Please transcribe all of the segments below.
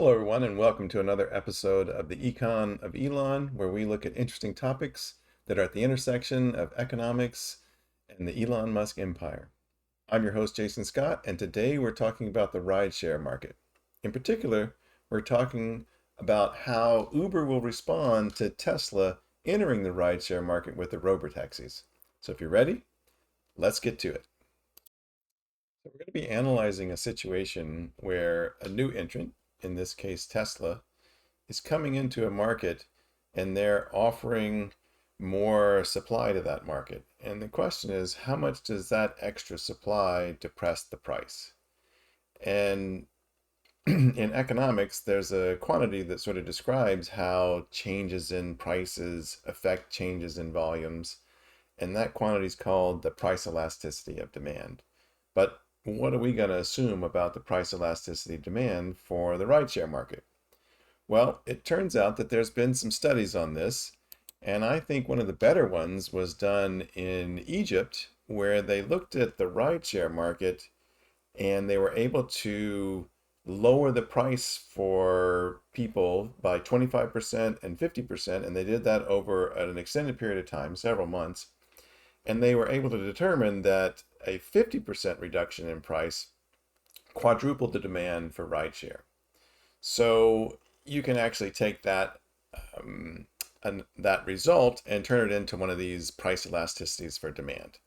Hello, everyone, and welcome to another episode of the Econ of Elon, where we look at interesting topics that are at the intersection of economics and the Elon Musk empire. I'm your host, Jason Scott, and today we're talking about the rideshare market. In particular, we're talking about how Uber will respond to Tesla entering the rideshare market with the robotaxis. So if you're ready, let's get to it. So we're going to be analyzing a situation where a new entrant, in this case Tesla, is coming into a market and they're offering more supply to that market. And the question is, how much does that extra supply depress the price? And in economics, there's a quantity that sort of describes how changes in prices affect changes in volumes. And that quantity is called the price elasticity of demand. But what are we going to assume about the price elasticity of demand for the rideshare market? Well, it turns out that there's been some studies on this, and I think one of the better ones was done in Egypt, where they looked at the rideshare market and they were able to lower the price for people by 25% and 50%, and they did that over an extended period of time, several months. And they were able to determine that a 50% reduction in price quadrupled the demand for rideshare. So you can actually take that result and turn it into one of these price elasticities for demand.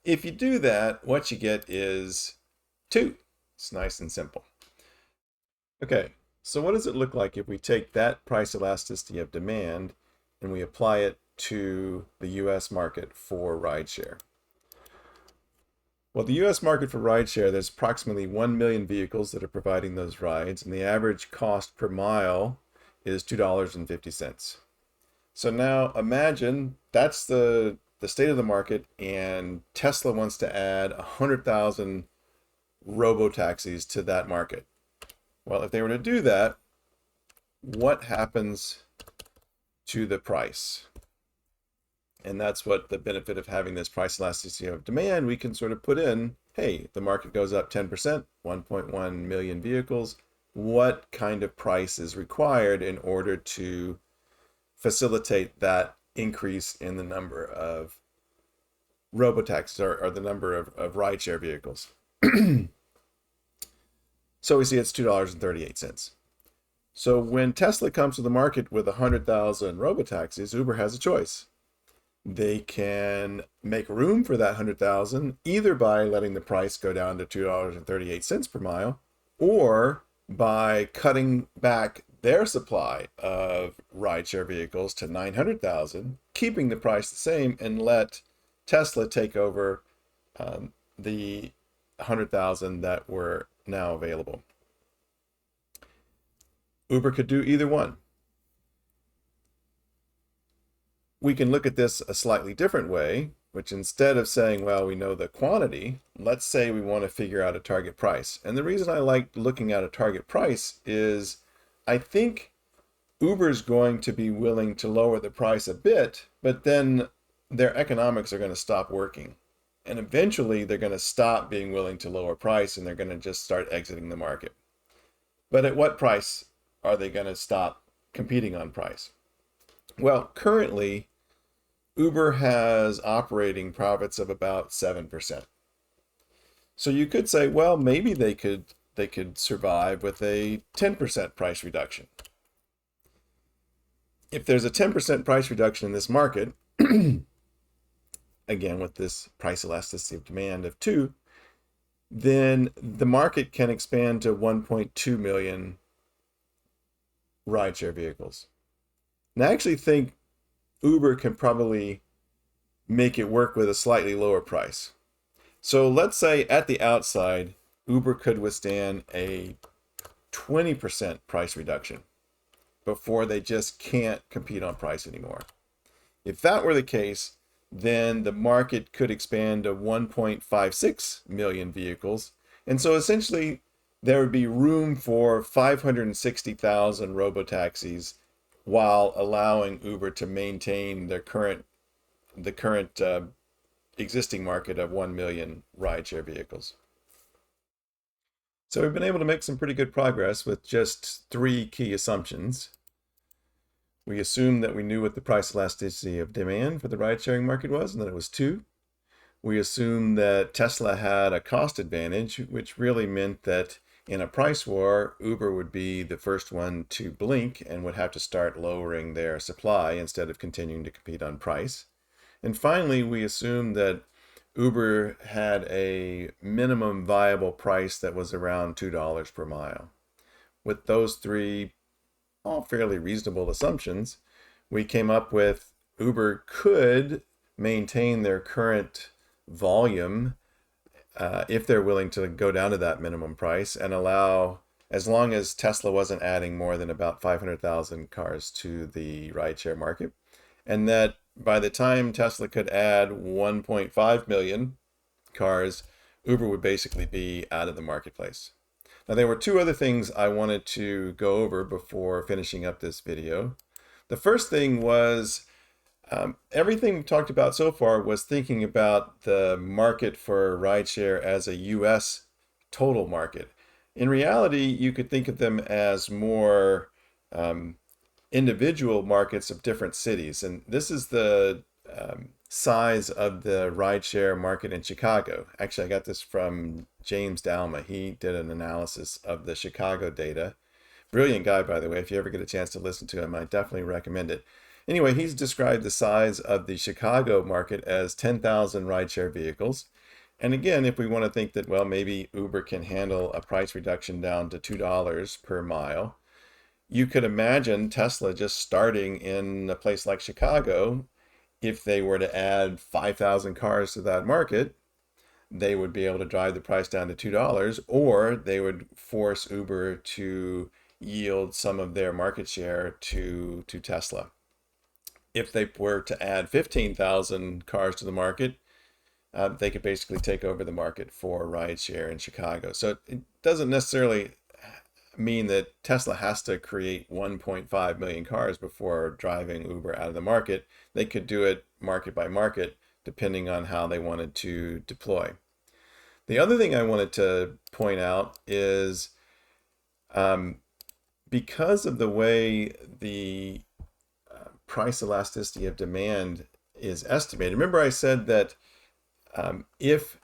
If you do that, what you get is 2. It's nice and simple. Okay, so what does it look like if we take that price elasticity of demand and we apply it to the US market for rideshare? Well, the US market for rideshare, there's approximately 1 million vehicles that are providing those rides, and the average cost per mile is $2.50. So now imagine that's the state of the market, and Tesla wants to add 100,000 robotaxis to that market. Well, if they were to do that, what happens to the price? And that's what the benefit of having this price elasticity of demand, we can sort of put in, hey, the market goes up 10%, 1.1 million vehicles. What kind of price is required in order to facilitate that increase in the number of robotaxis or the number of rideshare vehicles? So we see it's $2.38. So when Tesla comes to the market with 100,000 robotaxis, Uber has a choice. They can make room for that 100,000 either by letting the price go down to $2.38 per mile, or by cutting back their supply of rideshare vehicles to 900,000, keeping the price the same, and let Tesla take over the 100,000 that were now available. Uber could do either one. We can look at this a slightly different way, which instead of saying, well, we know the quantity, let's say we want to figure out a target price. And the reason I like looking at a target price is I think Uber's going to be willing to lower the price a bit, but then their economics are going to stop working. And eventually they're going to stop being willing to lower price and they're going to just start exiting the market. But at what price are they going to stop competing on price? Well, currently, Uber has operating profits of about 7%. So you could say, well, maybe they could survive with a 10% price reduction. If there's a 10% price reduction in this market, again with this price elasticity of demand of 2, then the market can expand to 1.2 million rideshare vehicles. And I actually think Uber can probably make it work with a slightly lower price. So let's say at the outside, Uber could withstand a 20% price reduction before they just can't compete on price anymore. If that were the case, then the market could expand to 1.56 million vehicles. And so essentially, there would be room for 560,000 robotaxis while allowing Uber to maintain the current existing market of 1 million rideshare vehicles. So we've been able to make some pretty good progress with just three key assumptions. We assumed that we knew what the price elasticity of demand for the ride-sharing market was, and that it was 2. We assumed that Tesla had a cost advantage, which really meant that in a price war, Uber would be the first one to blink and would have to start lowering their supply instead of continuing to compete on price. And finally, we assumed that Uber had a minimum viable price that was around $2 per mile. With those three all fairly reasonable assumptions, we came up with Uber could maintain their current volume if they're willing to go down to that minimum price and allow, as long as Tesla wasn't adding more than about 500,000 cars to the rideshare market, and that by the time Tesla could add 1.5 million cars, Uber would basically be out of the marketplace. Now, there were two other things I wanted to go over before finishing up this video. The first thing was everything we've talked about so far was thinking about the market for rideshare as a US total market. In reality, you could think of them as more individual markets of different cities. And this is the size of the rideshare market in Chicago. Actually, I got this from James Dalma. He did an analysis of the Chicago data. Brilliant guy, by the way. If you ever get a chance to listen to him, I definitely recommend it. Anyway, he's described the size of the Chicago market as 10,000 rideshare vehicles. And again, if we want to think that, well, maybe Uber can handle a price reduction down to $2 per mile, you could imagine Tesla just starting in a place like Chicago. If they were to add 5,000 cars to that market, they would be able to drive the price down to $2, or they would force Uber to yield some of their market share to Tesla. If they were to add 15,000 cars to the market, they could basically take over the market for rideshare in Chicago. So it doesn't necessarily mean that Tesla has to create 1.5 million cars before driving Uber out of the market. They could do it market by market, depending on how they wanted to deploy. The other thing I wanted to point out is because of the way the price elasticity of demand is estimated. Remember I said that if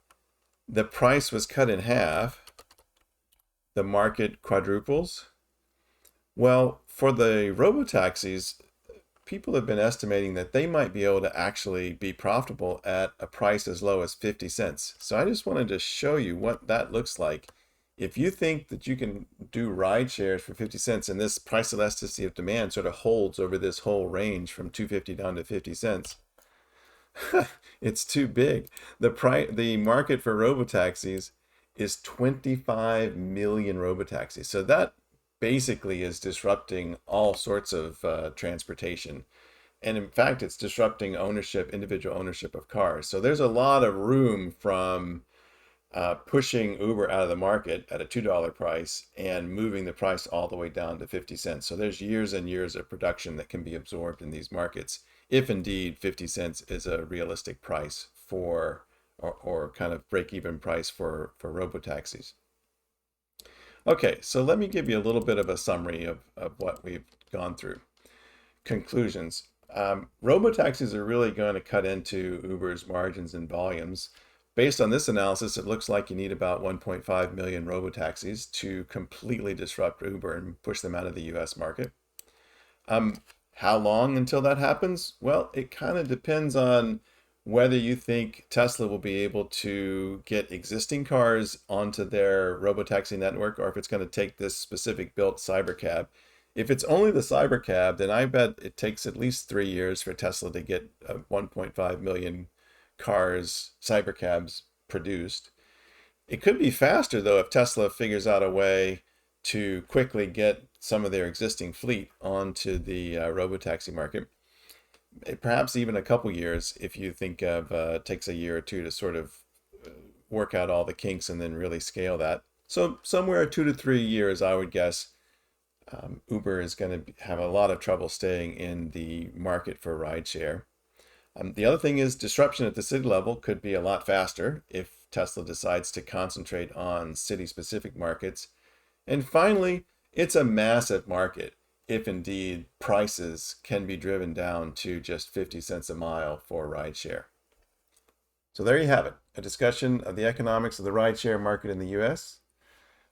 the price was cut in half, the market quadruples. Well, for the robotaxis, people have been estimating that they might be able to actually be profitable at a price as low as 50 cents. So I just wanted to show you what that looks like. If you think that you can do ride shares for 50 cents and this price elasticity of demand sort of holds over this whole range from 250 down to 50 cents, it's too big. The market for robotaxis is 25 million robotaxis. So that basically is disrupting all sorts of transportation. And in fact, it's disrupting ownership, individual ownership of cars. So there's a lot of room from pushing Uber out of the market at a $2 price and moving the price all the way down to 50 cents. So there's years and years of production that can be absorbed in these markets, if indeed 50 cents is a realistic price for or kind of break-even price for robotaxis. Okay, so let me give you a little bit of a summary of what we've gone through. Conclusions. Robotaxis are really going to cut into Uber's margins and volumes. Based on this analysis, it looks like you need about 1.5 million robotaxis to completely disrupt Uber and push them out of the US market. How long until that happens? Well, it kind of depends on whether you think Tesla will be able to get existing cars onto their robotaxi network, or if it's going to take this specific built Cybercab. If it's only the Cybercab, then I bet it takes at least 3 years for Tesla to get 1.5 million cars, Cybercabs, produced. It could be faster, though, if Tesla figures out a way to quickly get some of their existing fleet onto the robotaxi market. Perhaps even a couple years if you think of takes a year or two to sort of work out all the kinks and then really scale that. So somewhere 2 to 3 years, I would guess, Uber is going to have a lot of trouble staying in the market for rideshare. The other thing is disruption at the city level could be a lot faster. If if Tesla decides to concentrate on city-specific markets. And finally, it's a massive market if indeed prices can be driven down to just 50 cents a mile for rideshare. So there you have it, a discussion of the economics of the rideshare market in the US.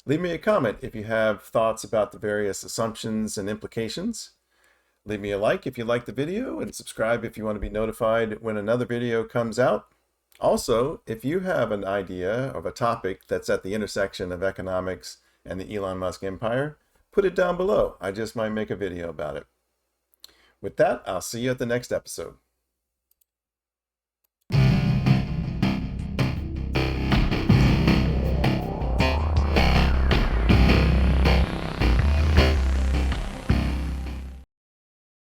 Leave me a comment if you have thoughts about the various assumptions and implications. Leave me a like if you like the video, and subscribe if you want to be notified when another video comes out. Also, if you have an idea of a topic that's at the intersection of economics and the Elon Musk empire, put it down below. I just might make a video about it. With that, I'll see you at the next episode.